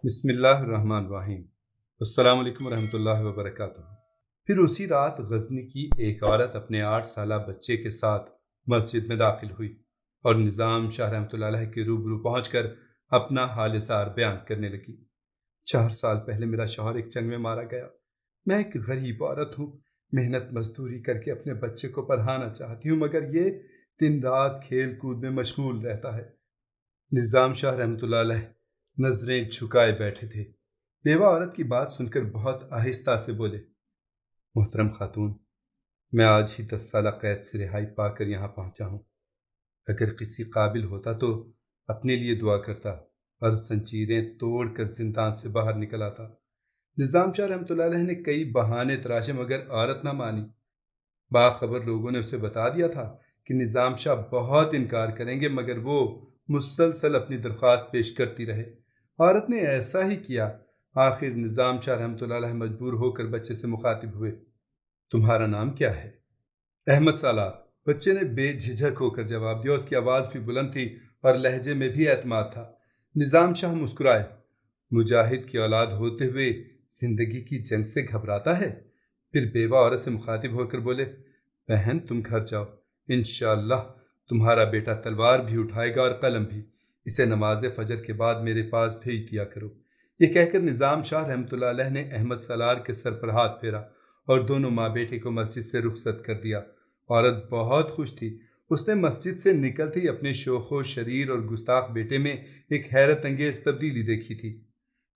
بسم اللہ الرحمن الرحیم۔ السلام علیکم ورحمۃ اللہ وبرکاتہ۔ پھر اسی رات غزنی کی ایک عورت اپنے 8 سالہ بچے کے ساتھ مسجد میں داخل ہوئی اور نظام شاہ رحمۃ اللہ علیہ کے روبرو پہنچ کر اپنا حال زار بیان کرنے لگی۔ 4 سال پہلے میرا شوہر ایک جنگ میں مارا گیا۔ میں ایک غریب عورت ہوں، محنت مزدوری کر کے اپنے بچے کو پڑھانا چاہتی ہوں، مگر یہ دن رات کھیل کود میں مشغول رہتا ہے۔ نظام شاہ رحمۃ اللہ علیہ نظریں جھکائے بیٹھے تھے۔ بیوہ عورت کی بات سن کر بہت آہستہ سے بولے، محترم خاتون، میں آج ہی 10 سالہ قید سے رہائی پا کر یہاں پہنچا ہوں۔ اگر کسی قابل ہوتا تو اپنے لیے دعا کرتا اور زنجیریں توڑ کر زندان سے باہر نکل آتا۔ نظام شاہ رحمۃ اللہ علیہ نے کئی بہانے تراشے مگر عورت نہ مانی۔ باخبر لوگوں نے اسے بتا دیا تھا کہ نظام شاہ بہت انکار کریں گے، مگر وہ مسلسل اپنی درخواست پیش کرتی رہے۔ عورت نے ایسا ہی کیا۔ آخر نظام شاہ رحمۃ اللہ علیہ مجبور ہو کر بچے سے مخاطب ہوئے، تمہارا نام کیا ہے؟ احمد سالار، بچے نے بے جھجھک ہو کر جواب دیا۔ اس کی آواز بھی بلند تھی اور لہجے میں بھی اعتماد تھا۔ نظام شاہ مسکرائے، مجاہد کی اولاد ہوتے ہوئے زندگی کی جنگ سے گھبراتا ہے؟ پھر بیوہ عورت سے مخاطب ہو کر بولے، بہن تم گھر جاؤ، انشاءاللہ تمہارا بیٹا تلوار بھی اٹھائے گا اور قلم بھی۔ اسے نماز فجر کے بعد میرے پاس بھیج دیا کرو۔ یہ کہہ کر نظام شاہ رحمۃ اللہ علیہ نے احمد سالار کے سر پر ہاتھ پھیرا اور دونوں ماں بیٹے کو مسجد سے رخصت کر دیا۔ عورت بہت خوش تھی۔ اس نے مسجد سے نکلتے ہی اپنے شوخ و شریر اور گستاخ بیٹے میں ایک حیرت انگیز تبدیلی دیکھی تھی۔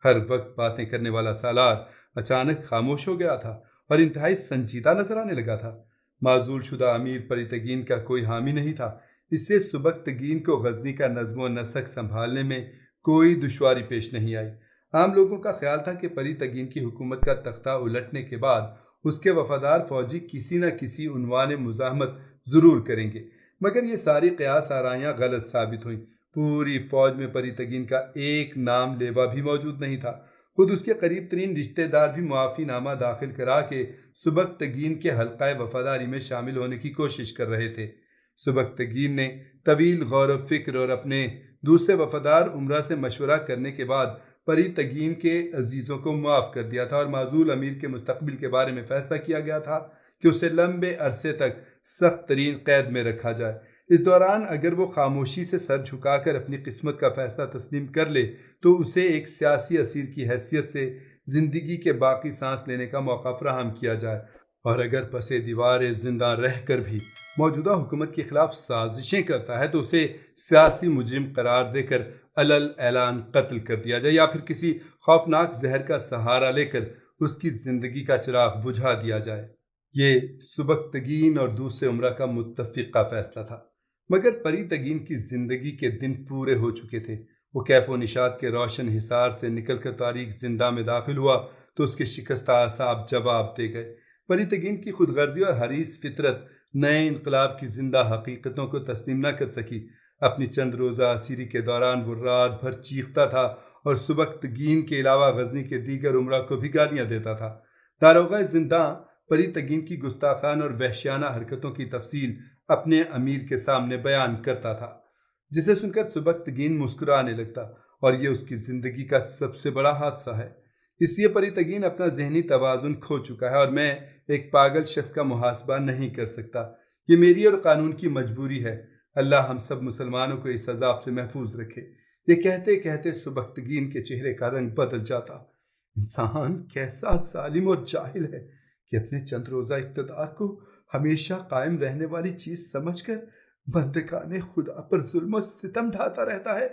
ہر وقت باتیں کرنے والا سالار اچانک خاموش ہو گیا تھا اور انتہائی سنجیدہ نظر آنے لگا تھا۔ معزول شدہ امیر پری تگین کا کوئی حامی نہیں تھا، اس سے سبکتگین کو غزنی کا نظم و نسق سنبھالنے میں کوئی دشواری پیش نہیں آئی۔ عام لوگوں کا خیال تھا کہ پری تگین کی حکومت کا تختہ الٹنے کے بعد اس کے وفادار فوجی کسی نہ کسی عنوان مزاحمت ضرور کریں گے، مگر یہ ساری قیاس آرائیاں غلط ثابت ہوئیں۔ پوری فوج میں پری تگین کا ایک نام لیوا بھی موجود نہیں تھا۔ خود اس کے قریب ترین رشتہ دار بھی معافی نامہ داخل کرا کے سبکتگین کے حلقہ وفاداری میں شامل ہونے کی کوشش کر رہے تھے۔ سبکتگین نے طویل غور و فکر اور اپنے دوسرے وفادار امراء سے مشورہ کرنے کے بعد پری تگین کے عزیزوں کو معاف کر دیا تھا اور معزول امیر کے مستقبل کے بارے میں فیصلہ کیا گیا تھا کہ اسے لمبے عرصے تک سخت ترین قید میں رکھا جائے۔ اس دوران اگر وہ خاموشی سے سر جھکا کر اپنی قسمت کا فیصلہ تسلیم کر لے تو اسے ایک سیاسی اسیر کی حیثیت سے زندگی کے باقی سانس لینے کا موقع فراہم کیا جائے، اور اگر پس دیوار زندہ رہ کر بھی موجودہ حکومت کے خلاف سازشیں کرتا ہے تو اسے سیاسی مجرم قرار دے کر علل اعلان قتل کر دیا جائے، یا پھر کسی خوفناک زہر کا سہارا لے کر اس کی زندگی کا چراغ بجھا دیا جائے۔ یہ سبکتگین اور دوسرے امراء کا متفقہ فیصلہ تھا، مگر پری تگین کی زندگی کے دن پورے ہو چکے تھے۔ وہ کیف و نشاط کے روشن حصار سے نکل کر تاریک زندہ میں داخل ہوا تو اس کے شکستہ اعصاب جواب دے گئے۔ پری تگین کی خود غرضی اور حریص فطرت نئے انقلاب کی زندہ حقیقتوں کو تسلیم نہ کر سکی۔ اپنی چند روزہ اسیری کے دوران وہ رات بھر چیختا تھا اور سبکتگین کے علاوہ غزنی کے دیگر امراء کو بھی گالیاں دیتا تھا۔ داروغہ زنداں پری تگین کی گستاخانہ اور وحشیانہ حرکتوں کی تفصیل اپنے امیر کے سامنے بیان کرتا تھا، جسے سن کر سبکتگین مسکرانے لگتا، اور یہ اس کی زندگی کا سب سے بڑا حادثہ ہے۔ اس لیے پری تگین اپنا ذہنی توازن کھو چکا ہے اور میں ایک پاگل شخص کا محاسبہ نہیں کر سکتا۔ یہ میری اور قانون کی مجبوری ہے۔ اللہ ہم سب مسلمانوں کو اس عذاب سے محفوظ رکھے۔ یہ کہتے کہتے سبکتگین کے چہرے کا رنگ بدل جاتا۔ انسان کیسا ظالم اور جاہل ہے کہ اپنے چند روزہ اقتدار کو ہمیشہ قائم رہنے والی چیز سمجھ کر بندگان خدا پر ظلم و ستم ڈھاتا رہتا ہے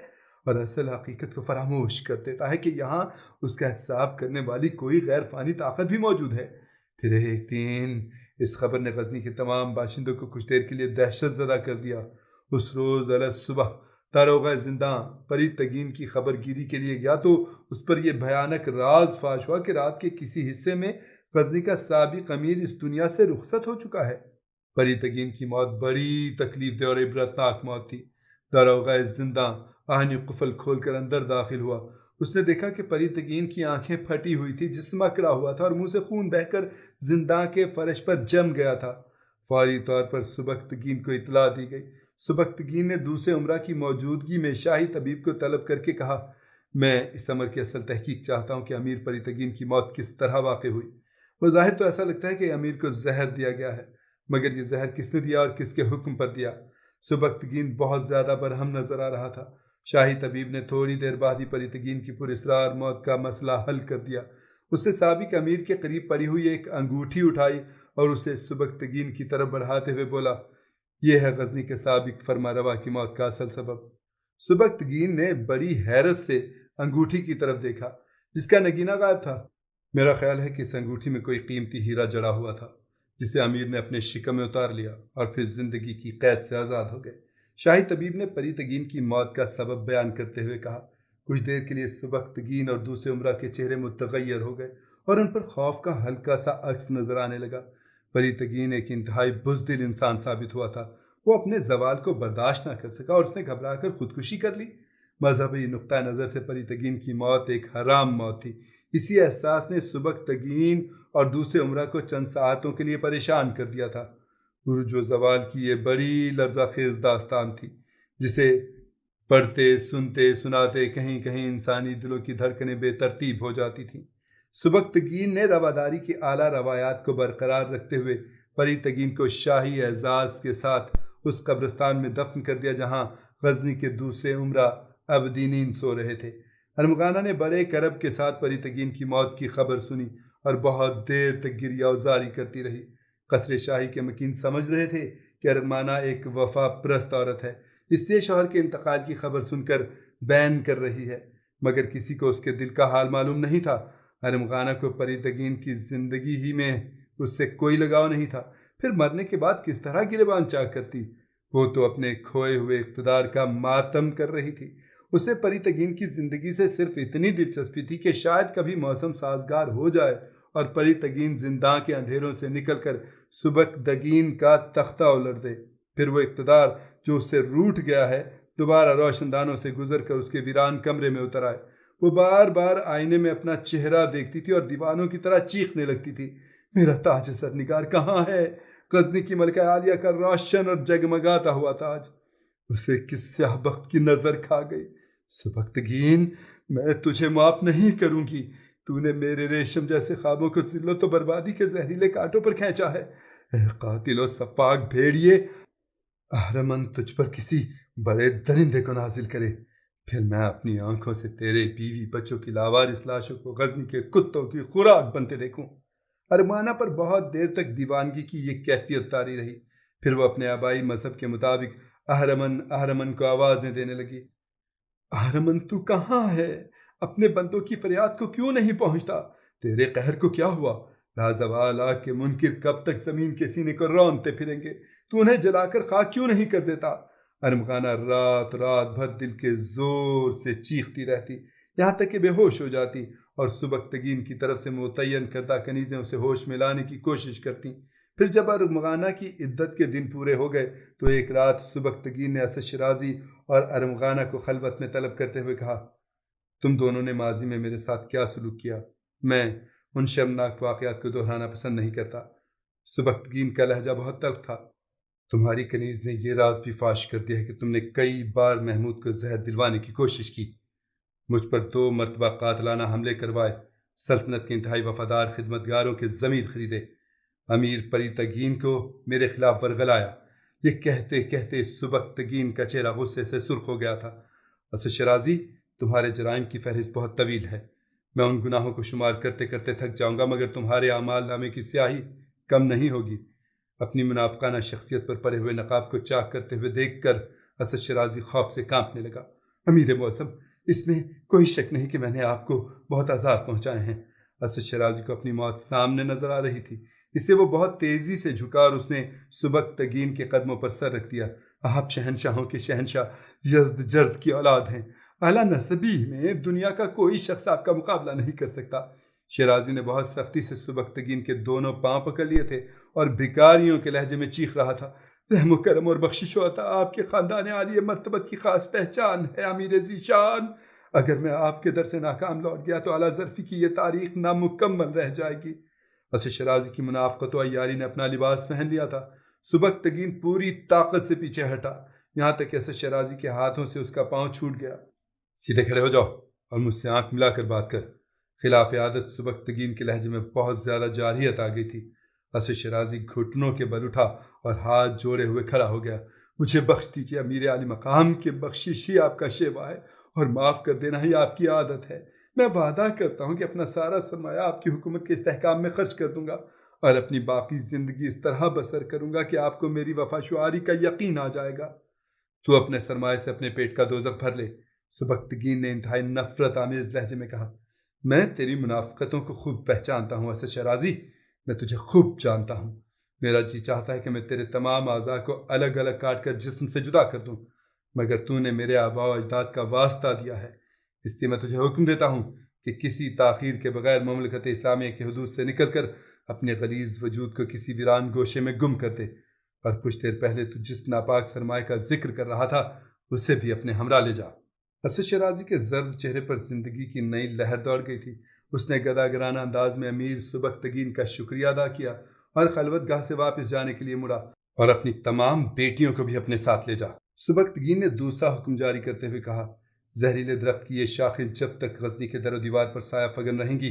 اور اصل حقیقت کو فراموش کر دیتا ہے کہ یہاں اس کا احتساب کرنے والی کوئی غیر فانی طاقت بھی موجود ہے۔ پھر ایک دن اس خبر نے غزنی کے تمام باشندوں کو کچھ دیر کے لیے دہشت زدہ کر دیا۔ اس روز علیہ صبح داروغہ زنداں پری تگین کی خبر گیری کے لیے گیا تو اس پر یہ بھیانک راز فاش ہوا کہ رات کے کسی حصے میں غزنی کا سابق امیر اس دنیا سے رخصت ہو چکا ہے۔ پری تگین کی موت بڑی تکلیف دہ اور عبرتناک موت تھی۔ داروغہ زنداں آہنی قفل کھول کر اندر داخل ہوا۔ اس نے دیکھا کہ پری تگین کی آنکھیں پھٹی ہوئی تھی، جسم اکڑا ہوا تھا اور منہ سے خون بہہ کر زنداں کے فرش پر جم گیا تھا۔ فوری طور پر سبکتگین کو اطلاع دی گئی۔ سبکتگین نے دوسرے امراء کی موجودگی میں شاہی طبیب کو طلب کر کے کہا، میں اس امر کی اصل تحقیق چاہتا ہوں کہ امیر پری تگین کی موت کس طرح واقع ہوئی۔ بظاہر تو ایسا لگتا ہے کہ امیر کو زہر دیا گیا ہے، مگر یہ زہر کس نے دیا اور کس کے حکم پر دیا؟ سبکتگین بہت زیادہ برہم نظر آ رہا تھا۔ شاہی طبیب نے تھوڑی دیر بعد ہی پری تگین کی پراسرار موت کا مسئلہ حل کر دیا۔ اس نے سابق امیر کے قریب پڑی ہوئی ایک انگوٹھی اٹھائی اور اسے سبکتگین کی طرف بڑھاتے ہوئے بولا، یہ ہے غزنی کے سابق فرما روا کی موت کا اصل سبب۔ سبکتگین نے بڑی حیرت سے انگوٹھی کی طرف دیکھا جس کا نگینہ غائب تھا۔ میرا خیال ہے کہ اس انگوٹھی میں کوئی قیمتی ہیرا جڑا ہوا تھا جسے امیر نے اپنے شکم میں اتار لیا اور پھر زندگی کی قید سے آزاد ہو گئے۔ شاہی طبیب نے پری تگین کی موت کا سبب بیان کرتے ہوئے کہا۔ کچھ دیر کے لیے سبکتگین اور دوسرے عمرہ کے چہرے متغیر ہو گئے اور ان پر خوف کا ہلکا سا عکس نظر آنے لگا۔ پری تگین ایک انتہائی بزدل انسان ثابت ہوا تھا۔ وہ اپنے زوال کو برداشت نہ کر سکا اور اس نے گھبرا کر خودکشی کر لی۔ مذہبی نقطہ نظر سے پری تگین کی موت ایک حرام موت تھی۔ اسی احساس نے سبکتگین اور دوسرے عمرہ کو چند ساعتوں کے لیے پریشان کر دیا تھا۔ عروج و زوال کی یہ بڑی لرزہ خیز داستان تھی جسے پڑھتے سنتے سناتے کہیں کہیں انسانی دلوں کی دھڑکنیں بے ترتیب ہو جاتی تھیں۔ سبکتگین نے رواداری کی اعلیٰ روایات کو برقرار رکھتے ہوئے پری تگین کو شاہی اعزاز کے ساتھ اس قبرستان میں دفن کر دیا جہاں غزنی کے دوسرے عمرہ ابدینین سو رہے تھے۔ ارمغانہ نے بڑے کرب کے ساتھ پری تگین کی موت کی خبر سنی اور بہت دیر تک گریہ وزاری کرتی رہی۔ قصر شاہی کے مکین سمجھ رہے تھے کہ ارمغانہ ایک وفا پرست عورت ہے، اس لیے شوہر کے انتقال کی خبر سن کر بین کر رہی ہے، مگر کسی کو اس کے دل کا حال معلوم نہیں تھا۔ ارمغانہ کو پری تگین کی زندگی ہی میں اس سے کوئی لگاؤ نہیں تھا، پھر مرنے کے بعد کس طرح گریبان چاک کرتی؟ وہ تو اپنے کھوئے ہوئے اقتدار کا ماتم کر رہی تھی۔ اسے پری تگین کی زندگی سے صرف اتنی دلچسپی تھی کہ شاید کبھی موسم سازگار ہو جائے اور پری تگین زنداں کے اندھیروں سے نکل کر سبکتگین کا تختہ الٹ دے، پھر وہ اقتدار جو اس سے روٹھ گیا ہے دوبارہ روشن دانوں سے گزر کر اس کے ویران کمرے میں اتر آئے۔ وہ بار بار آئینے میں اپنا چہرہ دیکھتی تھی اور دیوانوں کی طرح چیخنے لگتی تھی، میرا تاج سرنگار کہاں ہے؟ غزنی کی ملکہ عالیہ کا روشن اور جگمگاتا ہوا تاج۔ اسے کس سیاہ بخت کی نظر کھا گئی۔ سبکتگین، میں تجھے معاف نہیں کروں گی۔ تو نے میرے ریشم جیسے خوابوں کو ذلت و بربادی کے زہریلے کانٹوں پر کھینچا ہے۔ اے قاتل و سفاک بھیڑیے، اہرمن تجھ پر کسی بڑے درندے کو نازل کرے، پھر میں اپنی آنکھوں سے تیرے بیوی بچوں کی لاوارث لاشوں کو غزنی کے کتوں کی خوراک بنتے دیکھوں۔ ارمغانہ پر بہت دیر تک دیوانگی کی یہ کیفیت طاری رہی، پھر وہ اپنے آبائی مذہب کے مطابق اہرمن اہرمن کو آوازیں دینے لگی۔ اہرمن تو کہاں ہے؟ اپنے بندوں کی فریاد کو کیوں نہیں پہنچتا؟ تیرے قہر کو کیا ہوا؟ لازوال آگ کے منکر کب تک زمین کے سینے کو رونتے پھریں گے؟ تو انہیں جلا کر خاک کیوں نہیں کر دیتا؟ ارمغانہ رات رات بھر دل کے زور سے چیختی رہتی، یہاں تک کہ بے ہوش ہو جاتی، اور سبکتگین کی طرف سے متعین کردہ کنیزیں اسے ہوش میں لانے کی کوشش کرتی۔ پھر جب ارمغانہ کی عدت کے دن پورے ہو گئے تو ایک رات سبکتگین نے اسد شیرازی اور ارمغانہ کو خلوت میں طلب کرتے ہوئے کہا، تم دونوں نے ماضی میں میرے ساتھ کیا سلوک کیا؟ میں ان شرمناک واقعات کو دہرانا پسند نہیں کرتا۔ سبکتگین کا لہجہ بہت تلخ تھا۔ تمہاری کنیز نے یہ راز بھی فاش کر دیا ہے کہ تم نے کئی بار محمود کو زہر دلوانے کی کوشش کی، مجھ پر 2 مرتبہ قاتلانہ حملے کروائے، سلطنت کے انتہائی وفادار خدمتگاروں کے ضمیر خریدے، امیر پری تگین کو میرے خلاف ورغلایا۔ یہ کہتے کہتے سبکتگین کا چہرہ غصے سے سرخ ہو گیا تھا۔ اسد شیرازی، تمہارے جرائم کی فہرست بہت طویل ہے، میں ان گناہوں کو شمار کرتے کرتے تھک جاؤں گا، مگر تمہارے اعمال نامے کی سیاہی کم نہیں ہوگی۔ اپنی منافقانہ شخصیت پر پڑے ہوئے نقاب کو چاک کرتے ہوئے دیکھ کر اسد شیرازی خوف سے کانپنے لگا۔ امیر معظم، اس میں کوئی شک نہیں کہ میں نے آپ کو بہت آزار پہنچائے ہیں۔ اسد شیرازی کو اپنی موت سامنے نظر آ رہی تھی، اس لیے وہ بہت تیزی سے جھکا اور اس نے سبکتگین کے قدموں پر سر رکھ دیا۔ آپ شہنشاہوں کے شہنشاہ یزدجرد کی اولاد ہیں، اعلیٰ نسبی میں دنیا کا کوئی شخص آپ کا مقابلہ نہیں کر سکتا۔ شیرازی نے بہت سختی سے سبکتگین کے دونوں پاؤں پکڑ لیے تھے اور بھکاریوں کے لہجے میں چیخ رہا تھا، رحم و کرم اور بخشش و عطا آپ کے خاندان عالی مرتبت کی خاص پہچان ہے امیر ذیشان۔ اگر میں آپ کے در سے ناکام لوٹ گیا تو اعلیٰ ظرفی کی یہ تاریخ نامکمل رہ جائے گی۔ اسد شیرازی کی منافقت و عیاری نے اپنا لباس پہن لیا تھا۔ سبکتگین پوری طاقت سے پیچھے ہٹا، یہاں تک کہ اسد شیرازی کے ہاتھوں سے اس کا پاؤں چھوٹ گیا۔ سیدھے کھڑے ہو جاؤ، اور مجھ سے آنکھ ملا کر بات کر۔ خلاف عادت سبکتگین کے لہجے میں بہت زیادہ جارحیت آ گئی تھی۔ اسد شیرازی گھٹنوں کے بل اٹھا اور ہاتھ جوڑے ہوئے کھڑا ہو گیا۔ مجھے بخش دیجیے امیر عالی مقام، کے بخشش ہی آپ کا شیوا ہے اور معاف کر دینا ہی آپ کی عادت ہے۔ میں وعدہ کرتا ہوں کہ اپنا سارا سرمایہ آپ کی حکومت کے استحکام میں خرچ کر دوں گا اور اپنی باقی زندگی اس طرح بسر کروں گا کہ آپ کو میری وفا شعاری کا یقین آ جائے گا۔ تو اپنے سرمایہ سے اپنے پیٹ کا دوزخ بھر لے، سبکتگین نے انتہائی نفرت آمیز لہجے میں کہا۔ میں تیری منافقتوں کو خوب پہچانتا ہوں اسد شیرازی، میں تجھے خوب جانتا ہوں۔ میرا جی چاہتا ہے کہ میں تیرے تمام اعضاء کو الگ الگ کاٹ کر جسم سے جدا کر دوں، مگر تو نے میرے آباء و اجداد کا واسطہ دیا ہے، اس لیے میں تجھے حکم دیتا ہوں کہ کسی تاخیر کے بغیر مملکت اسلامیہ کی حدود سے نکل کر اپنے غلیظ وجود کو کسی ویران گوشے میں گم کر دے، اور کچھ دیر پہلے تو جس ناپاک سرمایہ کا ذکر کر رہا تھا اسے بھی اپنے ہمراہ لے جا۔ اسد شیرازی کے زرد چہرے پر زندگی کی نئی لہر دوڑ گئی تھی۔ اس نے گداگرانہ انداز میں امیر سبکتگین کا شکریہ ادا کیا اور خلوت گاہ سے واپس جانے کے لیے مڑا، اور اپنی تمام بیٹیوں کو بھی اپنے ساتھ لے جا۔ سبکتگین نے دوسرا حکم جاری کرتے ہوئے کہا، زہریلے درخت کی یہ شاخیں جب تک غزنی کے در و دیوار پر سایہ فگن رہیں گی،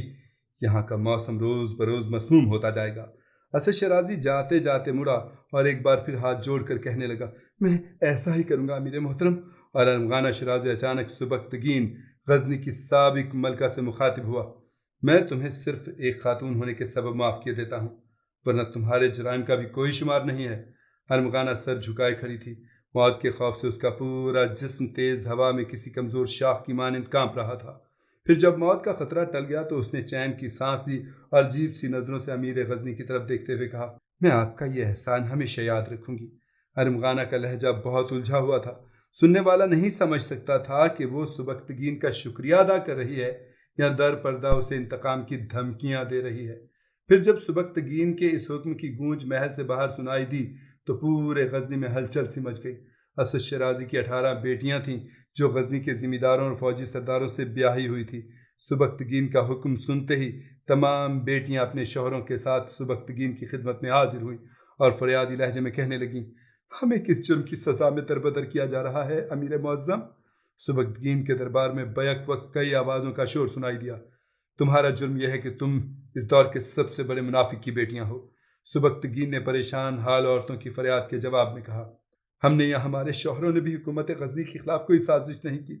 یہاں کا موسم روز بروز مسموم ہوتا جائے گا۔ اسد شیرازی جاتے جاتے مڑا اور ایک بار پھر ہاتھ جوڑ کر کہنے لگا، میں ایسا ہی کروں گا امیر محترم۔ اور ارمغانہ شیرازی اچانک سبکتگین غزنی کی سابق ملکہ سے مخاطب ہوا، میں تمہیں صرف ایک خاتون ہونے کے سبب معاف کیے دیتا ہوں، ورنہ تمہارے جرائم کا بھی کوئی شمار نہیں ہے۔ ارمغانہ سر جھکائے کھڑی تھی، موت کے خوف سے اس کا پورا جسم تیز ہوا میں کسی کمزور شاخ کی مانند کانپ رہا تھا۔ پھر جب موت کا خطرہ ٹل گیا تو اس نے چین کی سانس لی اور عجیب سی نظروں سے امیر غزنی کی طرف دیکھتے ہوئے کہا، میں آپ کا یہ احسان ہمیشہ یاد رکھوں گی۔ ارمغانہ کا لہجہ بہت الجھا ہوا تھا، سننے والا نہیں سمجھ سکتا تھا کہ وہ سبکتگین کا شکریہ ادا کر رہی ہے یا در پردہ اسے انتقام کی دھمکیاں دے رہی ہے۔ پھر جب سبکتگین کے اس حکم کی گونج محل سے باہر سنائی دی تو پورے غزنی میں ہلچل سی مچ گئی۔ اسد شیرازی کی 18 بیٹیاں تھیں جو غزنی کے زمینداروں اور فوجی سرداروں سے بیاہی ہوئی تھی۔ سبکتگین کا حکم سنتے ہی تمام بیٹیاں اپنے شوہروں کے ساتھ سبکتگین کی خدمت میں حاضر ہوئیں اور فریادی لہجے میں کہنے لگیں، ہمیں کس جرم کی سزا میں دربدر کیا جا رہا ہے امیر معظم؟ سبکتگین کے دربار میں بیک وقت کئی آوازوں کا شور سنائی دیا، تمہارا جرم یہ ہے کہ تم اس دور کے سب سے بڑے منافق کی بیٹیاں ہو۔ سبکتگین نے پریشان حال عورتوں کی فریاد کے جواب میں کہا، ہم نے یا ہمارے شوہروں نے بھی حکومت غزنی کے خلاف کوئی سازش نہیں کی۔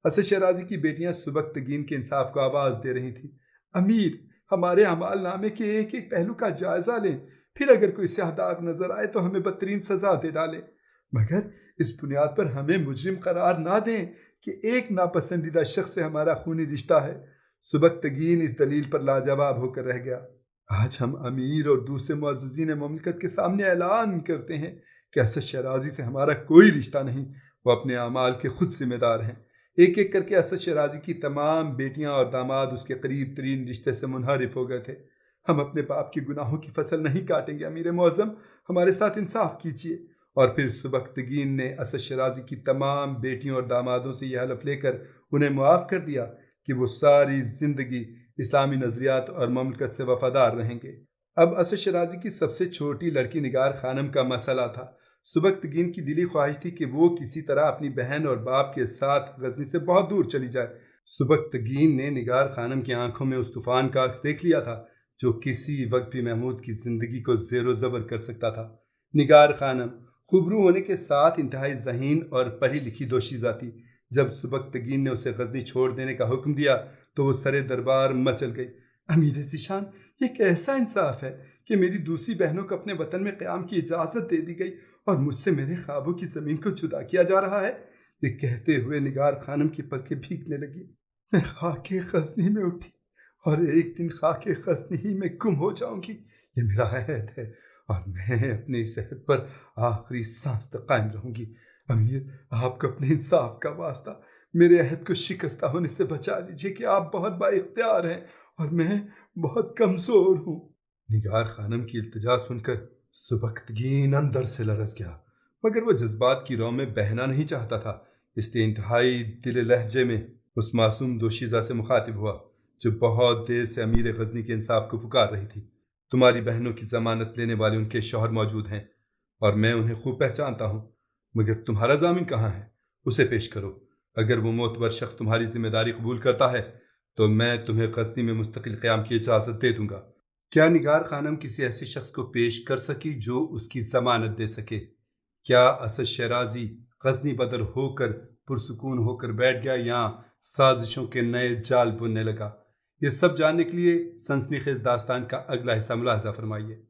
اسد شیرازی کی بیٹیاں سبکتگین کے انصاف کو آواز دے رہی تھیں، امیر، ہمارے اعمال نامے کے ایک ایک پہلو کا جائزہ لیں، پھر اگر کوئی سیاہ داغ نظر آئے تو ہمیں بدترین سزا دے ڈالیں، مگر اس بنیاد پر ہمیں مجرم قرار نہ دیں کہ ایک ناپسندیدہ شخص سے ہمارا خونی رشتہ ہے۔ سبکتگین اس دلیل پر لاجواب ہو کر رہ گیا۔ آج ہم امیر اور دوسرے معززین مملکت کے سامنے اعلان کرتے ہیں کہ اسد شیرازی سے ہمارا کوئی رشتہ نہیں، وہ اپنے اعمال کے خود ذمہ دار ہیں۔ ایک ایک کر کے اسد شیرازی کی تمام بیٹیاں اور داماد اس کے قریب ترین رشتے سے منحرف ہو گئے تھے۔ ہم اپنے باپ کی گناہوں کی فصل نہیں کاٹیں گے امیر معظم، ہمارے ساتھ انصاف کیجیے۔ اور پھر سبکتگین نے اسد شیرازی کی تمام بیٹیوں اور دامادوں سے یہ حلف لے کر انہیں معاف کر دیا کہ وہ ساری زندگی اسلامی نظریات اور مملکت سے وفادار رہیں گے۔ اب اسد شیرازی کی سب سے چھوٹی لڑکی نگار خانم کا مسئلہ تھا۔ سبکتگین کی دلی خواہش تھی کہ وہ کسی طرح اپنی بہن اور باپ کے ساتھ غزنی سے بہت دور چلی جائے۔ سبکتگین نے نگار خانم کی آنکھوں میں اس طوفان کا عکس دیکھ لیا تھا جو کسی وقت بھی محمود کی زندگی کو زیر و زبر کر سکتا تھا۔ نگار خانم خوبرو ہونے کے ساتھ انتہائی ذہین اور پڑھی لکھی دوشیزہ تھی۔ جب سبکتگین نے اسے غزنی چھوڑ دینے کا حکم دیا تو وہ سرے دربار مچل گئی۔ امیر ذیشان، یہ کیسا انصاف ہے کہ میری دوسری بہنوں کو اپنے وطن میں قیام کی اجازت دے دی گئی اور مجھ سے میرے خوابوں کی زمین کو جدا کیا جا رہا ہے؟ یہ کہتے ہوئے نگار خانم کی پلکیں بھیگنے لگی۔ میں خاک غزنی میں اٹھی اور ایک دن خاک غزنی ہی میں گم ہو جاؤں گی، یہ میرا عہد ہے اور میں اپنے اس عہد پر آخری سانس تک قائم رہوں گی۔ امیر، آپ کو اپنے انصاف کا واسطہ میرے عہد کو شکستہ ہونے سے بچا لیجیے کہ آپ بہت با اختیار ہیں اور میں بہت کمزور ہوں۔ نگار خانم کی التجا سن کر سبکتگین اندر سے لرز گیا، مگر وہ جذبات کی رو میں بہنا نہیں چاہتا تھا، اس لیے انتہائی دل لہجے میں اس معصوم دوشیزہ سے مخاطب ہوا جو بہت دیر سے امیر غزنی کے انصاف کو پکار رہی تھی۔ تمہاری بہنوں کی ضمانت لینے والے ان کے شوہر موجود ہیں اور میں انہیں خوب پہچانتا ہوں، مگر تمہارا ضامن کہاں ہے؟ اسے پیش کرو۔ اگر وہ معتبر شخص تمہاری ذمہ داری قبول کرتا ہے تو میں تمہیں غزنی میں مستقل قیام کی اجازت دے دوں گا۔ کیا نگار خانم کسی ایسے شخص کو پیش کر سکی جو اس کی ضمانت دے سکے؟ کیا اسد شیرازی غزنی بدر ہو کر پرسکون ہو کر بیٹھ گیا یا سازشوں کے نئے جال بننے لگا؟ یہ سب جاننے کے لیے سنسنی خیز داستان کا اگلا حصہ ملاحظہ فرمائیے۔